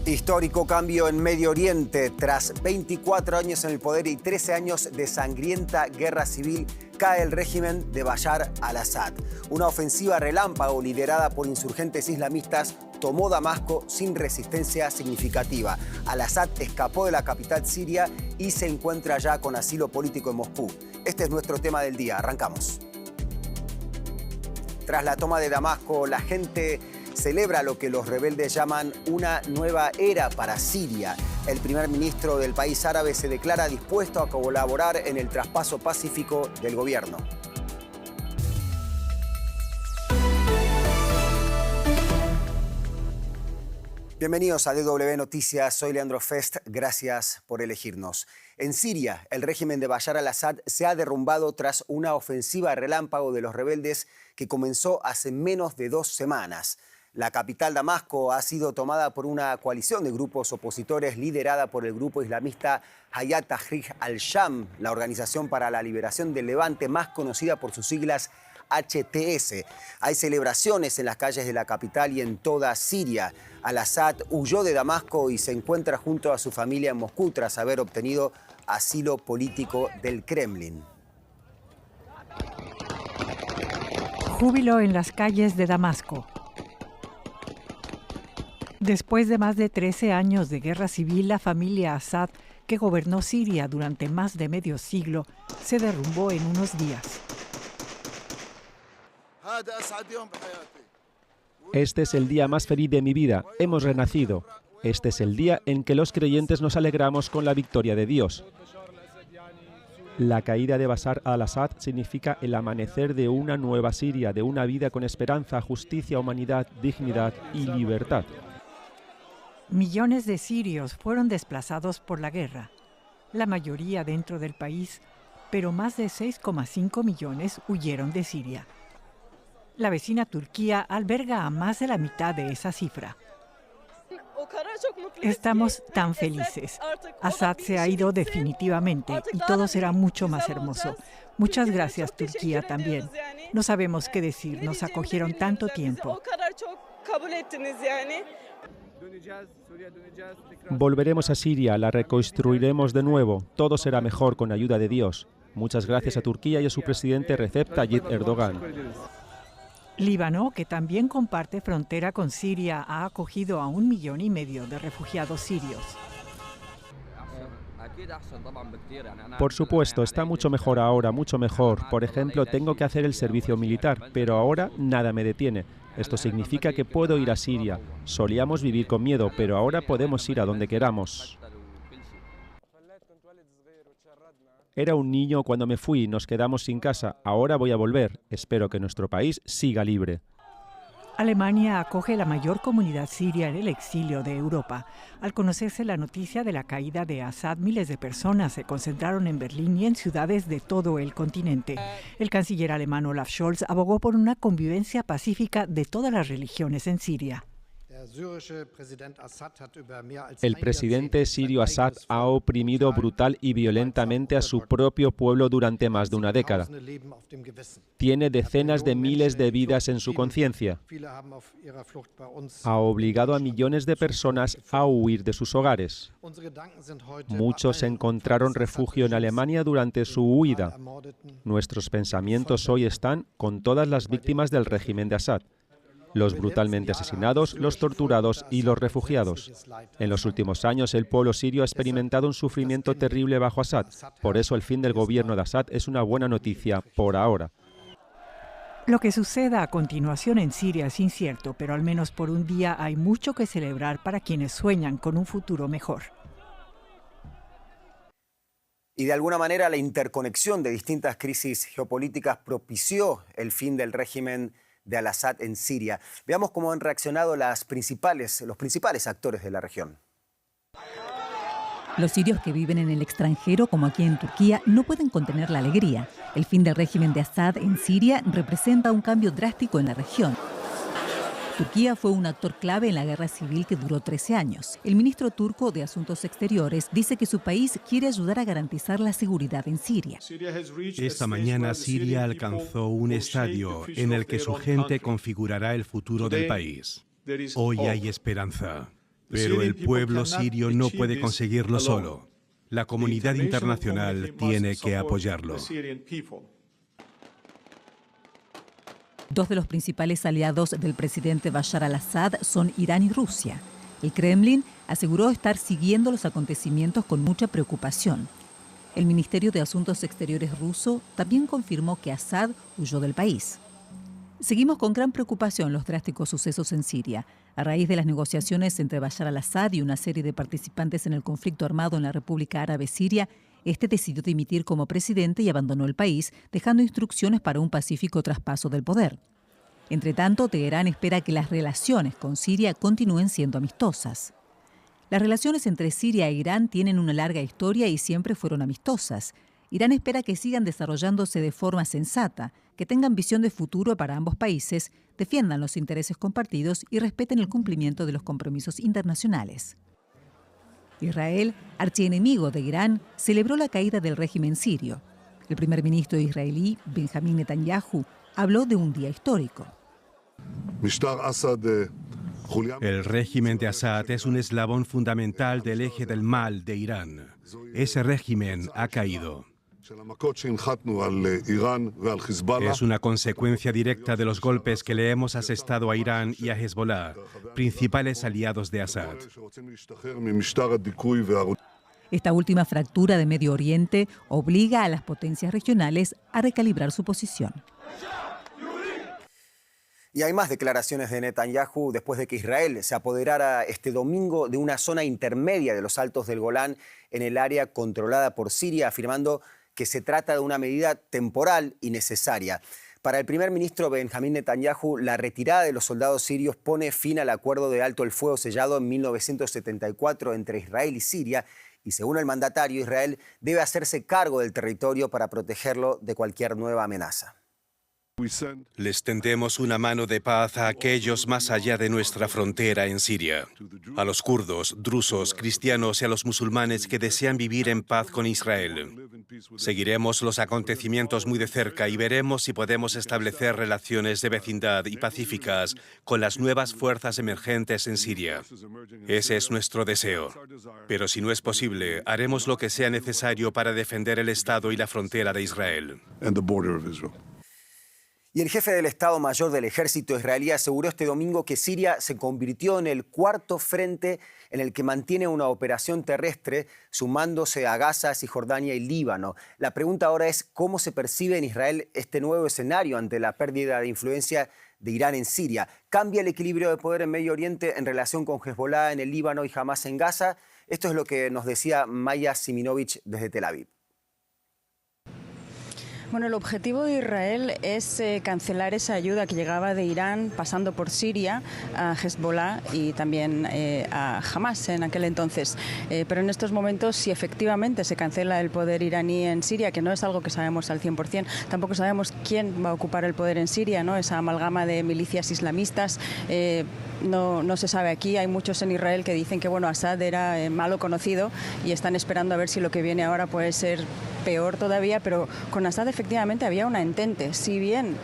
Histórico cambio en Medio Oriente. Tras 24 años en el poder y 13 años de sangrienta guerra civil, cae el régimen de Bashar al-Assad. Una ofensiva relámpago liderada por insurgentes islamistas tomó Damasco sin resistencia significativa. Al-Assad escapó de la capital siria y se encuentra ya con asilo político en Moscú. Este es nuestro tema del día. Arrancamos. Tras la toma de Damasco, la gente celebra lo que los rebeldes llaman una nueva era para Siria. El primer ministro del país árabe se declara dispuesto a colaborar en el traspaso pacífico del gobierno. Bienvenidos a DW Noticias, soy Leandro Fest, gracias por elegirnos. En Siria, el régimen de Bashar al-Assad se ha derrumbado tras una ofensiva relámpago de los rebeldes que comenzó hace menos de 2 semanas. La capital, Damasco, ha sido tomada por una coalición de grupos opositores liderada por el grupo islamista Hayat Tahrir al-Sham, la Organización para la Liberación del Levante, más conocida por sus siglas HTS. Hay celebraciones en las calles de la capital y en toda Siria. Al-Assad huyó de Damasco y se encuentra junto a su familia en Moscú tras haber obtenido asilo político del Kremlin. Júbilo en las calles de Damasco. Después de más de 13 años de guerra civil, la familia Assad, que gobernó Siria durante más de medio siglo, se derrumbó en unos días. Este es el día más feliz de mi vida. Hemos renacido. Este es el día en que los creyentes nos alegramos con la victoria de Dios. La caída de Bashar al-Assad significa el amanecer de una nueva Siria, de una vida con esperanza, justicia, humanidad, dignidad y libertad. Millones de sirios fueron desplazados por la guerra, la mayoría dentro del país, pero más de 6,5 millones huyeron de Siria. La vecina Turquía alberga a más de la mitad de esa cifra. Estamos tan felices. Assad se ha ido definitivamente y todo será mucho más hermoso. Muchas gracias, Turquía, también. No sabemos qué decir, nos acogieron tanto tiempo. Volveremos a Siria, la reconstruiremos de nuevo. Todo será mejor con ayuda de Dios. Muchas gracias a Turquía y a su presidente Recep Tayyip Erdogan. Líbano, que también comparte frontera con Siria, ha acogido a 1,5 millones de refugiados sirios. Por supuesto, está mucho mejor ahora, mucho mejor. Por ejemplo, tengo que hacer el servicio militar, pero ahora nada me detiene. Esto significa que puedo ir a Siria. Solíamos vivir con miedo, pero ahora podemos ir a donde queramos. Era un niño cuando me fui, nos quedamos sin casa. Ahora voy a volver. Espero que nuestro país siga libre. Alemania acoge la mayor comunidad siria en el exilio de Europa. Al conocerse la noticia de la caída de Assad, miles de personas se concentraron en Berlín y en ciudades de todo el continente. El canciller alemán Olaf Scholz abogó por una convivencia pacífica de todas las religiones en Siria. El presidente sirio Assad ha oprimido brutal y violentamente a su propio pueblo durante más de una década. Tiene decenas de miles de vidas en su conciencia. Ha obligado a millones de personas a huir de sus hogares. Muchos encontraron refugio en Alemania durante su huida. Nuestros pensamientos hoy están con todas las víctimas del régimen de Assad. Los brutalmente asesinados, los torturados y los refugiados. En los últimos años, el pueblo sirio ha experimentado un sufrimiento terrible bajo Assad. Por eso, el fin del gobierno de Assad es una buena noticia por ahora. Lo que suceda a continuación en Siria es incierto, pero al menos por un día hay mucho que celebrar para quienes sueñan con un futuro mejor. Y de alguna manera la interconexión de distintas crisis geopolíticas propició el fin del régimen de al-Assad en Siria. Veamos cómo han reaccionado los principales actores de la región. Los sirios que viven en el extranjero, como aquí en Turquía, no pueden contener la alegría. El fin del régimen de Assad en Siria representa un cambio drástico en la región. Turquía fue un actor clave en la guerra civil que duró 13 años. El ministro turco de Asuntos Exteriores dice que su país quiere ayudar a garantizar la seguridad en Siria. Esta mañana Siria alcanzó un estadio en el que su gente configurará el futuro del país. Hoy hay esperanza. Pero el pueblo sirio no puede conseguirlo solo. La comunidad internacional tiene que apoyarlo. Dos de los principales aliados del presidente Bashar al-Assad son Irán y Rusia. El Kremlin aseguró estar siguiendo los acontecimientos con mucha preocupación. El Ministerio de Asuntos Exteriores ruso también confirmó que Assad huyó del país. Seguimos con gran preocupación los drásticos sucesos en Siria. A raíz de las negociaciones entre Bashar al-Assad y una serie de participantes en el conflicto armado en la República Árabe Siria, este decidió dimitir como presidente y abandonó el país, dejando instrucciones para un pacífico traspaso del poder. Entre tanto, Teherán espera que las relaciones con Siria continúen siendo amistosas. Las relaciones entre Siria e Irán tienen una larga historia y siempre fueron amistosas. Irán espera que sigan desarrollándose de forma sensata, que tengan visión de futuro para ambos países, defiendan los intereses compartidos y respeten el cumplimiento de los compromisos internacionales. Israel, archienemigo de Irán, celebró la caída del régimen sirio. El primer ministro israelí, Benjamín Netanyahu, habló de un día histórico. El régimen de Assad es un eslabón fundamental del eje del mal de Irán. Ese régimen ha caído. Es una consecuencia directa de los golpes que le hemos asestado a Irán y a Hezbollah, principales aliados de Assad. Esta última fractura de Medio Oriente obliga a las potencias regionales a recalibrar su posición. Y hay más declaraciones de Netanyahu después de que Israel se apoderara este domingo de una zona intermedia de los Altos del Golán en el área controlada por Siria, afirmando que se trata de una medida temporal y necesaria. Para el primer ministro Benjamín Netanyahu, la retirada de los soldados sirios pone fin al acuerdo de alto el fuego sellado en 1974 entre Israel y Siria, y según el mandatario, Israel debe hacerse cargo del territorio para protegerlo de cualquier nueva amenaza. Les tendemos una mano de paz a aquellos más allá de nuestra frontera en Siria, a los kurdos, drusos, cristianos y a los musulmanes que desean vivir en paz con Israel. Seguiremos los acontecimientos muy de cerca y veremos si podemos establecer relaciones de vecindad y pacíficas con las nuevas fuerzas emergentes en Siria. Ese es nuestro deseo. Pero si no es posible, haremos lo que sea necesario para defender el Estado y la frontera de Israel. Y el jefe del Estado Mayor del Ejército israelí aseguró este domingo que Siria se convirtió en el cuarto frente en el que mantiene una operación terrestre, sumándose a Gaza, Cisjordania y Líbano. La pregunta ahora es cómo se percibe en Israel este nuevo escenario ante la pérdida de influencia de Irán en Siria. ¿Cambia el equilibrio de poder en Medio Oriente en relación con Hezbollah en el Líbano y Hamas en Gaza? Esto es lo que nos decía Maya Siminovich desde Tel Aviv. Bueno, el objetivo de Israel es cancelar esa ayuda que llegaba de Irán pasando por Siria a Hezbollah y también a Hamas en aquel entonces. Pero en estos momentos, si efectivamente se cancela el poder iraní en Siria, que no es algo que sabemos al 100%, tampoco sabemos quién va a ocupar el poder en Siria, ¿no? Esa amalgama de milicias islamistas. No se sabe aquí. Hay muchos en Israel que dicen que bueno, Assad era malo conocido y están esperando a ver si lo que viene ahora puede ser peor todavía, pero con Assad efectivamente había una entente. Si bien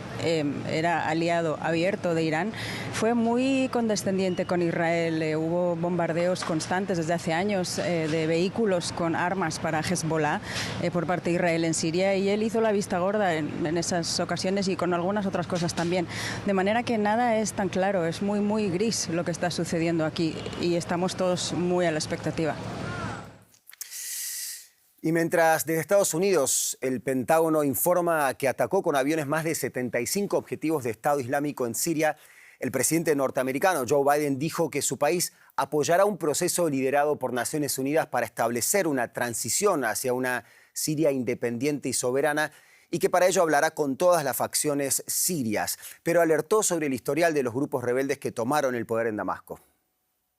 era aliado abierto de Irán, fue muy condescendiente con Israel. Hubo bombardeos constantes desde hace años de vehículos con armas para Hezbollah por parte de Israel en Siria, y él hizo la vista gorda en esas ocasiones y con algunas otras cosas también. De manera que nada es tan claro, es muy gris lo que está sucediendo aquí y estamos todos muy a la expectativa. Y mientras desde Estados Unidos el Pentágono informa que atacó con aviones más de 75 objetivos de Estado Islámico en Siria, el presidente norteamericano Joe Biden dijo que su país apoyará un proceso liderado por Naciones Unidas para establecer una transición hacia una Siria independiente y soberana, y que para ello hablará con todas las facciones sirias, pero alertó sobre el historial de los grupos rebeldes que tomaron el poder en Damasco.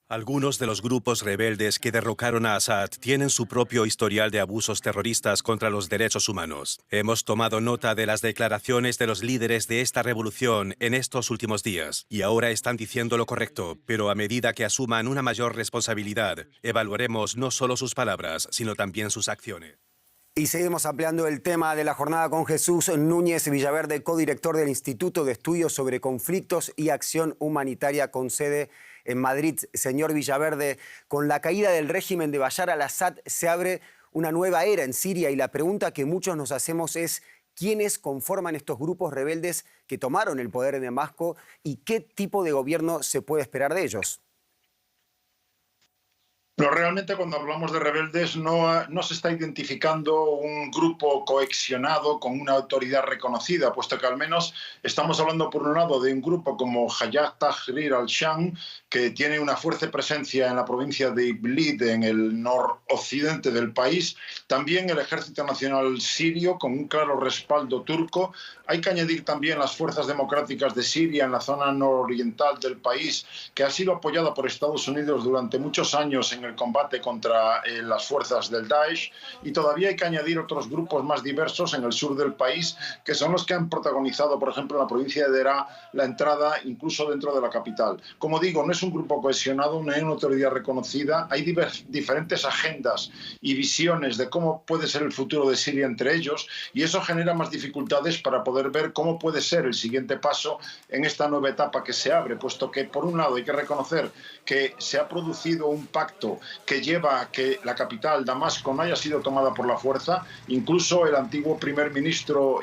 Algunos de los grupos rebeldes que derrocaron a Assad tienen su propio historial de abusos terroristas contra los derechos humanos. Hemos tomado nota de las declaraciones de los líderes de esta revolución en estos últimos días y ahora están diciendo lo correcto, pero a medida que asuman una mayor responsabilidad, evaluaremos no solo sus palabras, sino también sus acciones. Y seguimos ampliando el tema de la jornada con Jesús Núñez Villaverde, codirector del Instituto de Estudios sobre Conflictos y Acción Humanitaria con sede en Madrid. Señor Villaverde, con la caída del régimen de Bashar al-Assad se abre una nueva era en Siria y la pregunta que muchos nos hacemos es ¿quiénes conforman estos grupos rebeldes que tomaron el poder en Damasco y qué tipo de gobierno se puede esperar de ellos? Pero realmente cuando hablamos de rebeldes no se está identificando un grupo cohesionado con una autoridad reconocida, puesto que al menos estamos hablando por un lado de un grupo como Hayat Tahrir al-Sham, que tiene una fuerte presencia en la provincia de Idlib, en el noroccidente del país, también el Ejército Nacional Sirio con un claro respaldo turco. Hay que añadir también las Fuerzas Democráticas de Siria en la zona nororiental del país, que ha sido apoyada por Estados Unidos durante muchos años en el combate contra las fuerzas del Daesh, y todavía hay que añadir otros grupos más diversos en el sur del país, que son los que han protagonizado, por ejemplo, en la provincia de Deraa, la entrada incluso dentro de la capital. Como digo, no es un grupo cohesionado, no hay una autoridad reconocida, hay diferentes agendas y visiones de cómo puede ser el futuro de Siria entre ellos, y eso genera más dificultades para poder ver cómo puede ser el siguiente paso en esta nueva etapa que se abre, puesto que, por un lado, hay que reconocer que se ha producido un pacto que lleva a que la capital, Damasco, no haya sido tomada por la fuerza. Incluso el antiguo primer ministro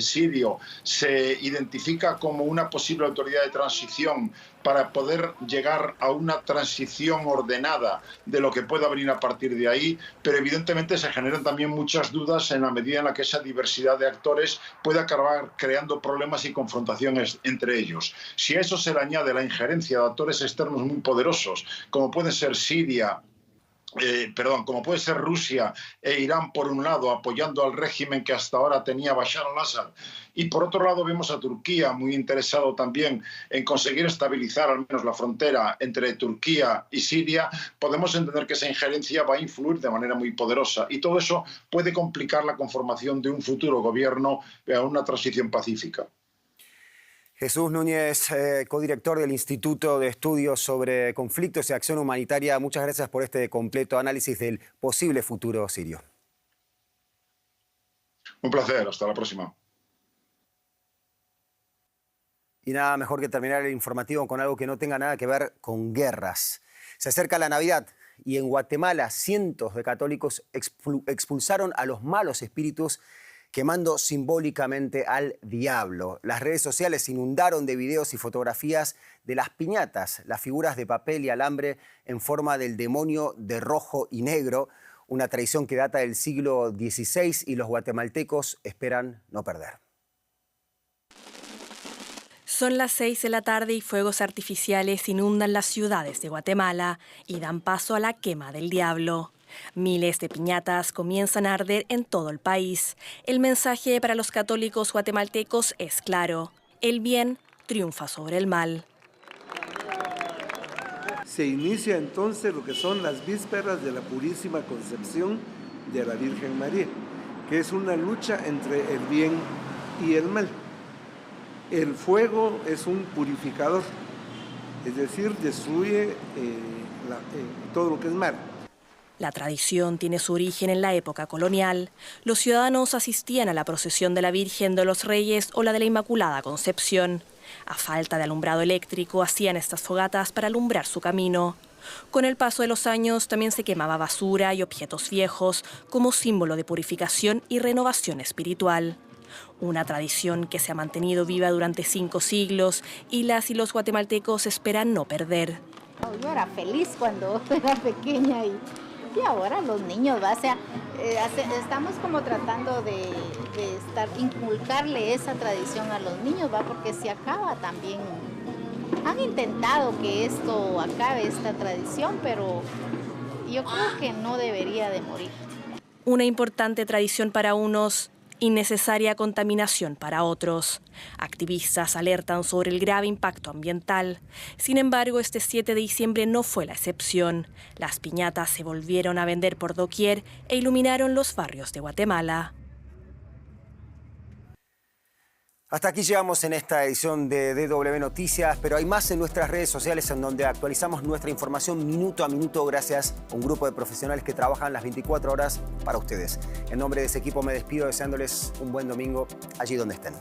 sirio se identifica como una posible autoridad de transición para poder llegar a una transición ordenada de lo que pueda venir a partir de ahí, pero evidentemente se generan también muchas dudas en la medida en la que esa diversidad de actores puede acabar creando problemas y confrontaciones entre ellos. Si a eso se le añade la injerencia de actores externos muy poderosos, como puede ser como puede ser Rusia e Irán por un lado, apoyando al régimen que hasta ahora tenía Bashar al-Assad, y por otro lado vemos a Turquía muy interesado también en conseguir estabilizar al menos la frontera entre Turquía y Siria, podemos entender que esa injerencia va a influir de manera muy poderosa, y todo eso puede complicar la conformación de un futuro gobierno a una transición pacífica. Jesús Núñez, codirector del Instituto de Estudios sobre Conflictos y Acción Humanitaria, muchas gracias por este completo análisis del posible futuro sirio. Un placer, hasta la próxima. Y nada mejor que terminar el informativo con algo que no tenga nada que ver con guerras. Se acerca la Navidad y en Guatemala cientos de católicos expulsaron a los malos espíritus quemando simbólicamente al diablo. Las redes sociales se inundaron de videos y fotografías de las piñatas, las figuras de papel y alambre en forma del demonio de rojo y negro, una tradición que data del siglo XVI y los guatemaltecos esperan no perder. Son las 6 de la tarde y fuegos artificiales inundan las ciudades de Guatemala y dan paso a la quema del diablo. Miles de piñatas comienzan a arder en todo el país. El mensaje para los católicos guatemaltecos es claro: el bien triunfa sobre el mal. Se inicia entonces lo que son las vísperas de la Purísima Concepción de la Virgen María, que es una lucha entre el bien y el mal. El fuego es un purificador, es decir, destruye todo lo que es mal. La tradición tiene su origen en la época colonial. Los ciudadanos asistían a la procesión de la Virgen de los Reyes o la de la Inmaculada Concepción. A falta de alumbrado eléctrico, hacían estas fogatas para alumbrar su camino. Con el paso de los años también se quemaba basura y objetos viejos como símbolo de purificación y renovación espiritual. Una tradición que se ha mantenido viva durante 5 siglos y las y los guatemaltecos esperan no perder. Yo era feliz cuando era pequeña y ahora los niños, estamos como tratando de inculcarle esa tradición a los niños, porque se acaba también. Han intentado que esto acabe, esta tradición, pero yo creo que no debería de morir. Una importante tradición para unos, innecesaria contaminación para otros. Activistas alertan sobre el grave impacto ambiental. Sin embargo, este 7 de diciembre no fue la excepción. Las piñatas se volvieron a vender por doquier e iluminaron los barrios de Guatemala. Hasta aquí llegamos en esta edición de DW Noticias, pero hay más en nuestras redes sociales en donde actualizamos nuestra información minuto a minuto gracias a un grupo de profesionales que trabajan las 24 horas para ustedes. En nombre de ese equipo me despido deseándoles un buen domingo allí donde estén.